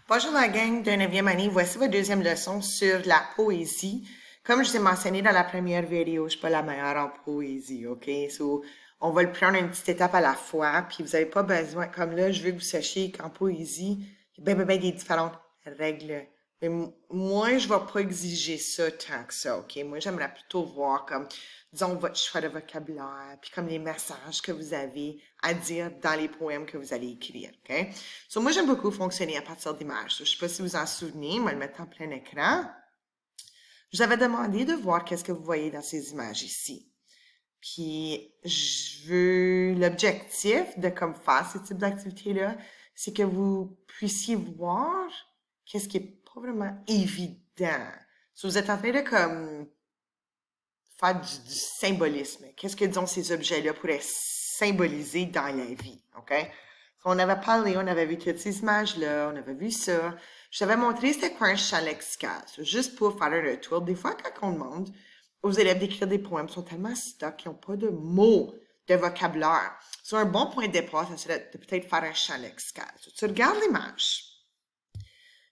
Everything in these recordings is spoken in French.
Bonjour la gang de 9e année, voici votre deuxième leçon sur la poésie. Comme je vous ai mentionné dans la première vidéo, je ne suis pas la meilleure en poésie, ok? So, on va le prendre une petite étape à la fois, puis vous n'avez pas besoin, comme là, je veux que vous sachiez qu'en poésie, il y a bien des différentes règles. Mais moi, je ne vais pas exiger ça tant que ça, ok? Moi, j'aimerais plutôt voir comme, disons, votre choix de vocabulaire, puis comme les messages que vous avez à dire dans les poèmes que vous allez écrire, ok? So, moi, j'aime beaucoup fonctionner à partir d'images. Je ne sais pas si vous en souvenez, je vais le mettre en plein écran. Je vous avais demandé de voir qu'est-ce que vous voyez dans ces images ici. Puis, l'objectif de comme faire ce type d'activité-là, c'est que vous puissiez voir qu'est-ce qui est pas vraiment évident. So, vous êtes en train de comme faire du symbolisme. Qu'est-ce que, disons, ces objets-là pourraient symboliser dans la vie, OK? On avait parlé, on avait vu toutes ces images-là, on avait vu ça. Je t'avais montré c'était quoi un champ lexical. Juste pour faire un retour. Des fois, quand on demande aux élèves d'écrire des poèmes, ils sont tellement stock qu'ils n'ont pas de mots, de vocabulaire. C'est un bon point de départ, ça serait de peut-être faire un champ lexical. Tu regardes l'image.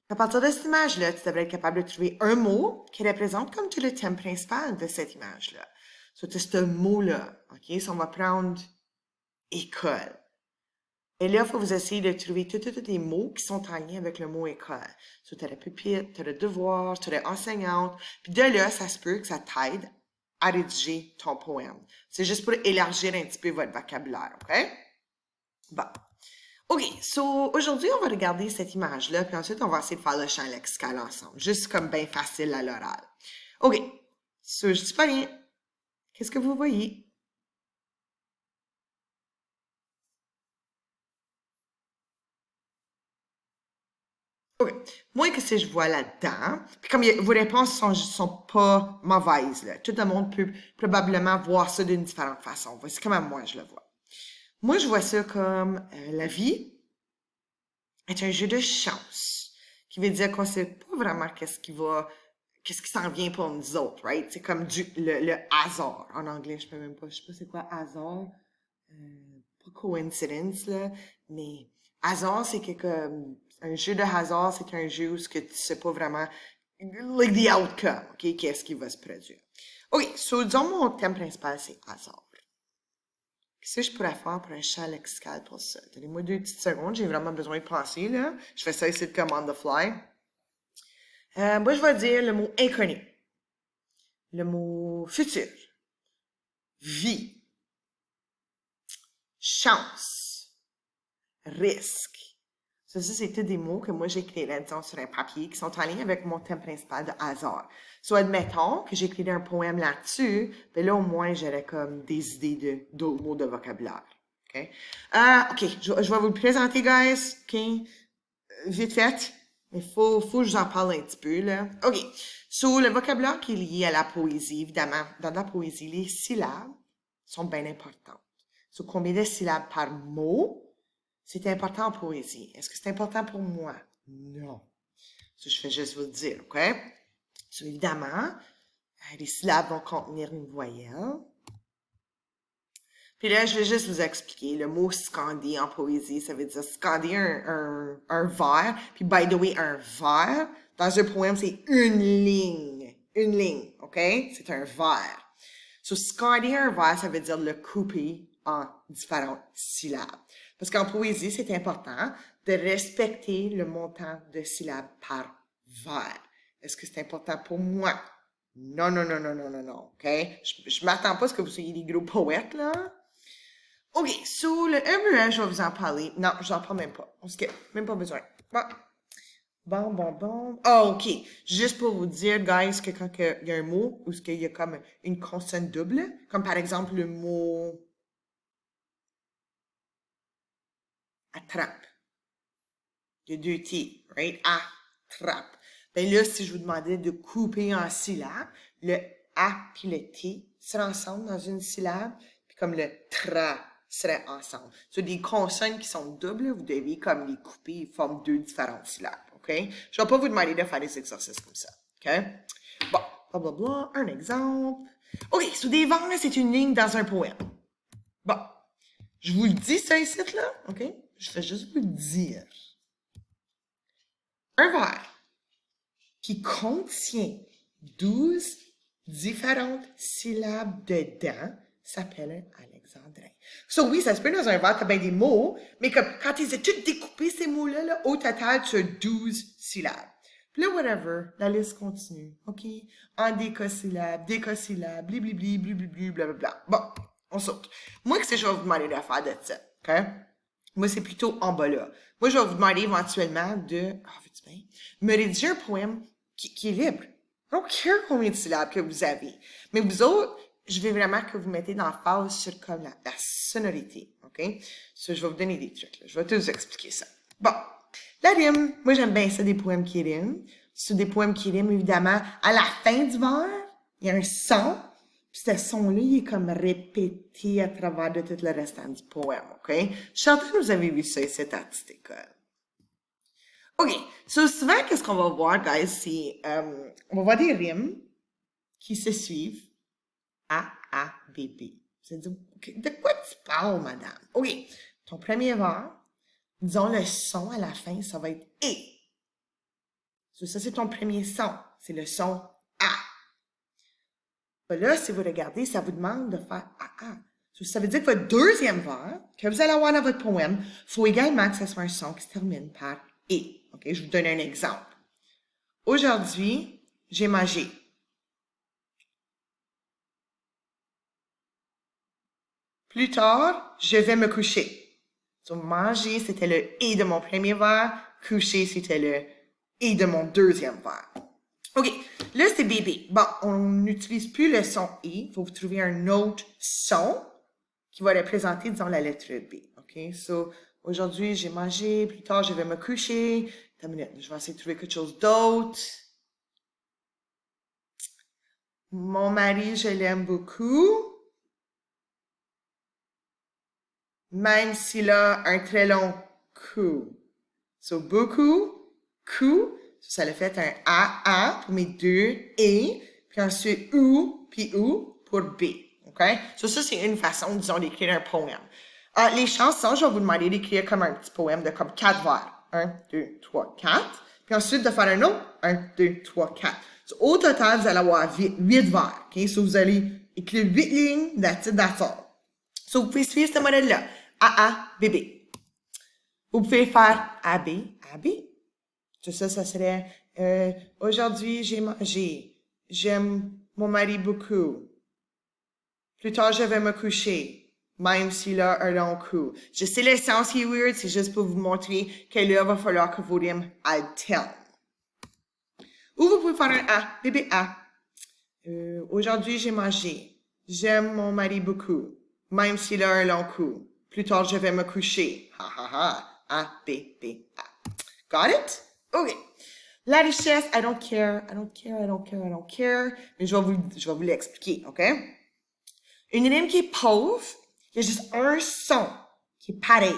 À partir de cette image-là, tu devrais être capable de trouver un mot qui représente comme tout le thème principal de cette image-là. C'est ce mot-là, OK? So, on va prendre école. Et là, il faut vous essayer de trouver tous les mots qui sont en lien avec le mot école. So, tu as le pupitre, tu as le devoir, tu as l'enseignante. Puis de là, ça se peut que ça t'aide à rédiger ton poème. C'est juste pour élargir un petit peu votre vocabulaire, OK? Bon. OK, so aujourd'hui, on va regarder cette image-là, puis ensuite, on va essayer de faire le champ lexical ensemble, juste comme bien facile à l'oral. OK, so je dis pas rien. Qu'est-ce que vous voyez? OK, moi, qu'est-ce que je vois là-dedans? Puis comme vos réponses sont pas mauvaises, là. Tout le monde peut probablement voir ça d'une différente façon. Voici comment moi, je le vois. Moi, je vois ça comme la vie est un jeu de chance, qui veut dire qu'on sait pas vraiment qu'est-ce qui s'en vient pour nous autres, right? C'est comme le hasard. En anglais, je sais pas c'est quoi hasard. Pas coincidence, là, mais hasard, c'est que comme, un jeu de hasard, c'est un jeu où ce que tu sais pas vraiment, like the outcome, ok? Qu'est-ce qui va se produire. Ok, so, disons, mon thème principal, c'est hasard. Qu'est-ce que je pourrais faire pour un champ lexical pour ça? Donnez-moi 2 petites secondes, j'ai vraiment besoin de penser, là. Je fais ça ici comme on the fly. Moi, je vais dire le mot inconnu, le mot futur, vie, chance, risque. Ça, c'est tous des mots que moi j'écrirais, disons, sur un papier qui sont en ligne avec mon thème principal de hasard. Soit admettons que j'écrirais un poème là-dessus, ben là, au moins, j'aurais comme des idées d'autres mots de vocabulaire. OK? OK, je vais vous le présenter, guys. OK? Vite fait. Il faut que je vous en parle un petit peu, là. OK. So, le vocabulaire qui est lié à la poésie, évidemment, dans la poésie, les syllabes sont bien importantes. So, combien de syllabes par mot? C'est important en poésie. Est-ce que c'est important pour moi? Non. Ça, je fais juste vous le dire, OK? So, évidemment, les syllabes vont contenir une voyelle. Puis là, je vais juste vous expliquer. Le mot scander en poésie, ça veut dire scander un vers. Puis, by the way, un vers, dans un poème, c'est une ligne. Une ligne, OK? C'est un vers. So, scander un vers, ça veut dire le couper en différentes syllabes. Parce qu'en poésie, c'est important de respecter le montant de syllabes par vers. Est-ce que c'est important pour moi? Non, non, non, non, non, non, non, OK? Je m'attends pas à ce que vous soyez des gros poètes, là. OK, so, le MUA, je vais vous en parler. Non, je n'en parle même pas. On skip. Même pas besoin. Bon. Ah, OK. Juste pour vous dire, guys, que quand il y a un mot où il y a comme une consonne double, comme par exemple le mot attrape. Il y a 2 T, right? Attrape. Ben là, si je vous demandais de couper en syllabes, le A puis le T seraient ensemble dans une syllabe, puis comme le tra serait ensemble. Sur des consonnes qui sont doubles, vous devez comme les couper, ils forment 2 différentes syllabes, OK? Je vais pas vous demander de faire des exercices comme ça, OK? Bon, blablabla, un exemple. OK, sous des vents, c'est une ligne dans un poème. Bon, je vous le dis ça ici, là, OK? Je fais juste vous le dire. un vers qui contient 12 différentes syllabes dedans s'appelle un alexandrin. So oui, ça se peut dans un vers, t'as bien des mots, mais comme quand tu as tout découpé ces mots-là, là, au total, tu as 12 syllabes. Puis là, whatever, la liste continue, OK? En décosyllabe, blibli, blibli, blablabla. Bon, on saute. Moi, qu'est-ce que je vais vous demander de faire de ça, OK? Moi, c'est plutôt en bas là. Moi, je vais vous demander éventuellement de, veux-tu bien, me rédiger un poème qui est libre. I don't care combien de syllabes que vous avez. Mais vous autres, je veux vraiment que vous mettez l'emphase sur comme la sonorité, OK? So, je vais vous donner des trucs, là. Je vais tout vous expliquer ça. Bon, la rime, moi j'aime bien ça, des poèmes qui riment. C'est des poèmes qui riment, évidemment. À la fin du vers, il y a un son. Puis ce son-là, il est comme répété à travers de tout le restant du poème, OK? Je suis certaine que vous avez vu ça ici à cette école. OK. So, souvent, qu'est-ce qu'on va voir, guys, c'est... on va voir des rimes qui se suivent. A, A, B, B. C'est-à-dire, de quoi tu parles, madame? OK. Ton premier vers, disons le son à la fin, ça va être E. So, ça, c'est ton premier son. C'est le son A. Là, si vous regardez, ça vous demande de faire A. So, ça veut dire que votre deuxième vers, que vous allez avoir dans votre poème, il faut également que ce soit un son qui se termine par E. OK, je vous donne un exemple. Aujourd'hui, j'ai mangé. Plus tard, je vais me coucher. Donc, manger, c'était le « et » de mon premier vers. Coucher, c'était le « et » de mon deuxième vers. OK, là, c'est bébé. Bon, on n'utilise plus le son « et ». Il faut vous trouver un autre son qui va représenter, disons, la lettre B. OK, so, aujourd'hui, j'ai mangé. Plus tard, je vais me coucher. Attends une minute, je vais essayer de trouver quelque chose d'autre. Mon mari, je l'aime beaucoup. Même s'il a un très long cou. So, beaucoup, cou. Ça le fait un A pour mes deux et. Puis ensuite, ou, puis ou pour B. OK? So, ça, c'est une façon, disons, d'écrire un poème. Les chansons, je vais vous demander d'écrire comme un petit poème de comme 4 vers. 1, 2, 3, 4. Puis ensuite, de faire un autre. 1, 2, 3, 4. So, au total, vous allez avoir 8 vers. OK? So, vous allez écrire 8 lignes. That's it, that's all. So, vous pouvez suivre ce modèle-là. A, B, B. Vous pouvez faire A, B, A, B. Tout ça, ça serait aujourd'hui, j'ai mangé. J'aime mon mari beaucoup. Plus tard, je vais me coucher, même s'il a un long cou. Je sais le sens qui est weird, c'est juste pour vous montrer que là, il va falloir que vos rimes alternent. Ou vous pouvez faire un A, B, B, A. Aujourd'hui, j'ai mangé. J'aime mon mari beaucoup, même s'il a un long cou. Plus tard, je vais me coucher. Ha, ha, ha. A, B, B, A. Got it? OK. La richesse, I don't care. Mais je vais vous l'expliquer, OK? Une rime qui est pauvre, il y a juste un son qui est pareil.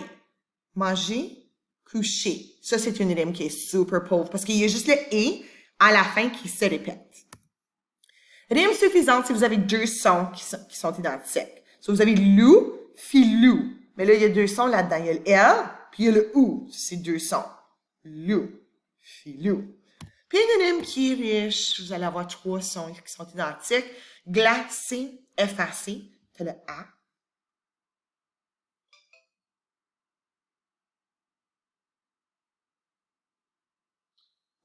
Manger, coucher. Ça, c'est une rime qui est super pauvre parce qu'il y a juste le « et » à la fin qui se répète. Rime suffisante si vous avez deux sons qui sont identiques. So, vous avez loup, filou. Mais là, il y a deux sons là-dedans. Il y a le L, puis il y a le OU. C'est deux sons. Loup, filou. Puis une rime qui est riche, vous allez avoir trois sons qui sont identiques. Glacé, effacé. C'est le A.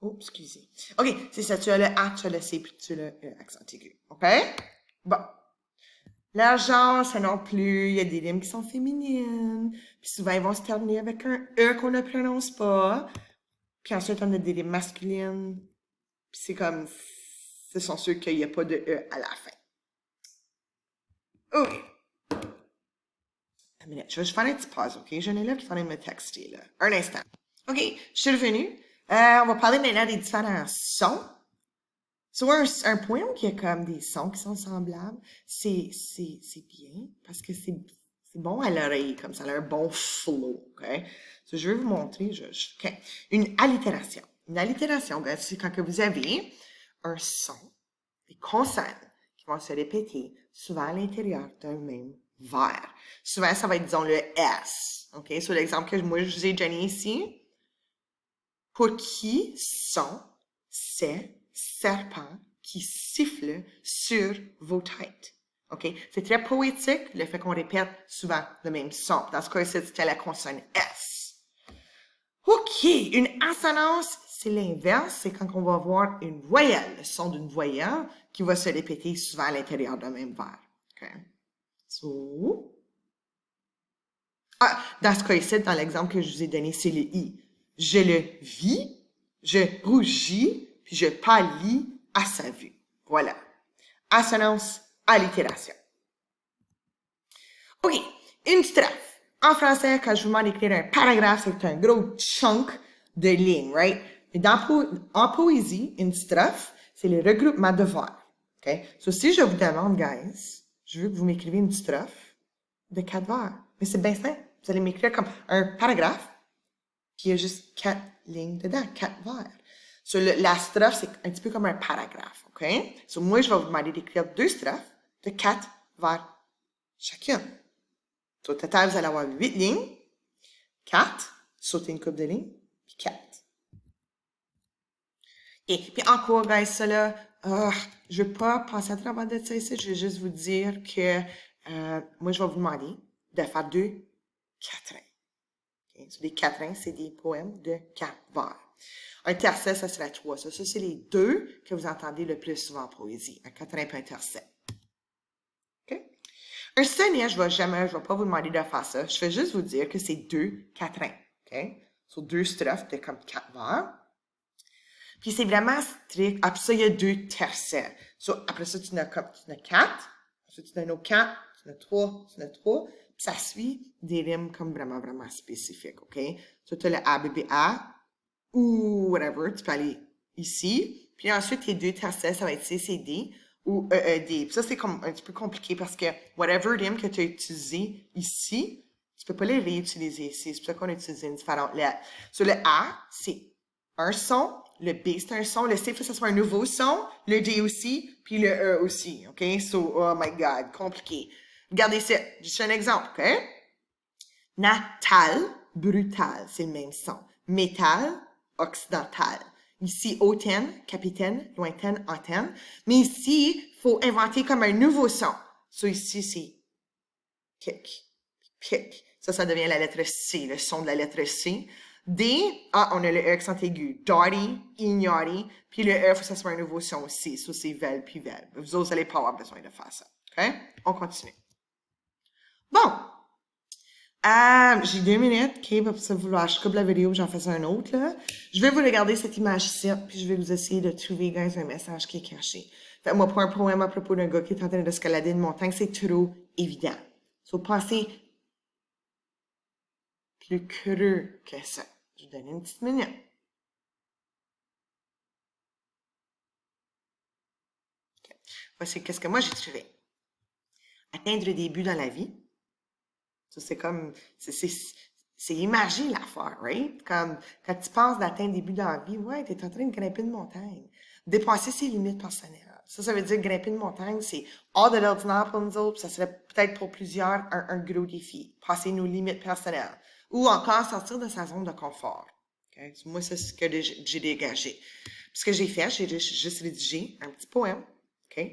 Oh, excusez. OK, c'est ça. Tu as le A, tu as le C, puis tu as le E, accent aigu. OK? Bon. L'argent, ça non plus. Il y a des rimes qui sont féminines. Puis souvent, ils vont se terminer avec un E qu'on ne prononce pas. Puis ensuite, on a des rimes masculines. Puis c'est comme... Ce sont ceux qu'il n'y a pas de E à la fin. OK. Une minute. Je vais faire un petit pause, OK? J'ai un élève qui est en train de me texter, là. Un instant. OK, je suis revenue. On va parler maintenant des différents sons. Soit un poème qui a comme des sons qui sont semblables, c'est bien parce que c'est bon à l'oreille, comme ça a un bon flow, OK? So, je vais vous montrer, OK. Une allitération. Une allitération, c'est quand que vous avez un son, des consonnes qui vont se répéter souvent à l'intérieur d'un même vers. Souvent, ça va être, disons, le S, OK? Sur l'exemple que moi, je vous ai donné ici, Pour qui sont ces serpents qui sifflent sur vos têtes? OK? C'est très poétique, le fait qu'on répète souvent le même son. Dans ce cas-ci, c'était la consonne S. OK, une assonance, c'est l'inverse. C'est quand on va voir une voyelle, le son d'une voyelle, qui va se répéter souvent à l'intérieur d'un même vers. OK? So. Ah, dans ce cas-ci, dans l'exemple que je vous ai donné, c'est le I. Je le vis, je rougis, puis je pâlis à sa vue. Voilà. Assonance, allitération. OK, une strophe. En français, quand je vous demande d'écrire un paragraphe, c'est un gros chunk de lignes, right? Et en poésie, une strophe, c'est le regroupement de vers. OK? So, si je vous demande, guys, je veux que vous m'écrivez une strophe de 4 vers. Mais c'est bien simple. Vous allez m'écrire comme un paragraphe, puis il y a juste 4 lignes dedans, 4 vers. So, la strophe, c'est un petit peu comme un paragraphe, OK? So, moi, je vais vous demander d'écrire 2 strophes de 4 vers chacune. So, au total, vous allez avoir 8 lignes, 4, sauter une coupe de lignes, puis 4. Et puis encore, guys, ça là, je ne vais pas passer à travers de ça ici, je vais juste vous dire que moi, je vais vous demander de faire 2 quatrains. Okay? So, des quatrains, c'est des poèmes de 4 vers. Un tercet, ça serait 3. Ça, c'est les 2 que vous entendez le plus souvent en poésie, un quatrain et un tercet. OK? Un sonnet, je ne vais pas vous demander de faire ça. Je vais juste vous dire que c'est 2 quatrains. OK? So, 2 strophes de comme 4 vers. Puis c'est vraiment strict. Après ça, il y a 2 tercets. So, après ça, tu en as 4. Ensuite, tu en as un autre 4. Tu en as 3. Tu en as 3. Puis ça suit des rimes comme vraiment, vraiment spécifiques. OK? So, tu as le A, B, B, A. Ou whatever. Tu peux aller ici. Puis ensuite, tes 2 tercets, ça va être C, C, D. Ou E, E, D. Puis ça, c'est comme un petit peu compliqué parce que whatever rime que tu as utilisé ici, tu peux pas les réutiliser ici. C'est pour ça qu'on a utilisé une différente lettre. So, le A, c'est un son. Le B, c'est un son. Le C, il faut que ce soit un nouveau son. Le D aussi. Puis le E aussi. OK? So, oh my God, compliqué. Regardez ça. Juste un exemple. OK? Natal, brutal, c'est le même son. Métal, occidental. Ici, hautaine, capitaine, lointaine, antenne. Mais ici, il faut inventer comme un nouveau son. So, ici, c'est kick, kick. Ça devient la lettre C, le son de la lettre C. D, on a le E accent aigu. Doughty, ignori. Puis le E, il faut que ça soit un nouveau son aussi. Ça, c'est vel puis vel. Vous autres, n'allez pas avoir besoin de faire ça. OK? On continue. Bon. J'ai 2 minutes. OK, pour ça, je coupe la vidéo, j'en fais un autre, là. Je vais vous regarder cette image-ci, puis je vais vous essayer de trouver, guys, un message qui est caché. Faites-moi pas un poème à propos d'un gars qui est en train d'escalader une montagne, c'est trop évident. So, passez plus creux que ça. Je vous donne une petite minute. Okay. Voici qu'est-ce que moi j'ai trouvé. Atteindre des buts dans la vie. Ça, c'est comme, c'est imaginer l'affaire, right? Comme, quand tu penses d'atteindre des buts dans la vie, ouais, t'es en train de grimper une montagne. Dépasser ses limites personnelles. Ça veut dire grimper une montagne, c'est hors de l'ordinaire pour nous autres, ça serait peut-être pour plusieurs un gros défi. Passer nos limites personnelles. Ou encore sortir de sa zone de confort. Okay? Moi, c'est ce que j'ai dégagé. Puis ce que j'ai fait, j'ai juste rédigé un petit poème, OK?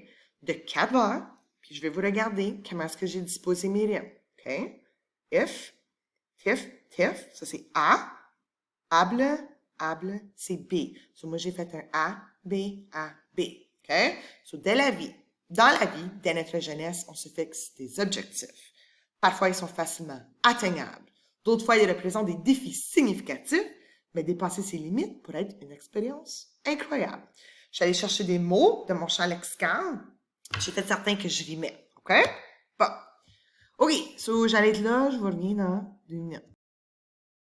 De 4 vers, puis je vais vous regarder comment est-ce que j'ai disposé mes rimes. OK? If, tif, tif, ça c'est A. Able, able, c'est B. So, moi, j'ai fait un A, B, A, B. OK? So, dans la vie, dès notre jeunesse, on se fixe des objectifs. Parfois, ils sont facilement atteignables. D'autres fois, ils représentent des défis significatifs, mais dépasser ses limites pourrait être une expérience incroyable. Je suis allée chercher des mots de mon champ lexical. J'ai fait certain que je rimais. OK? Bon. OK, so j'arrête là, je vous reviens dans 2 minutes.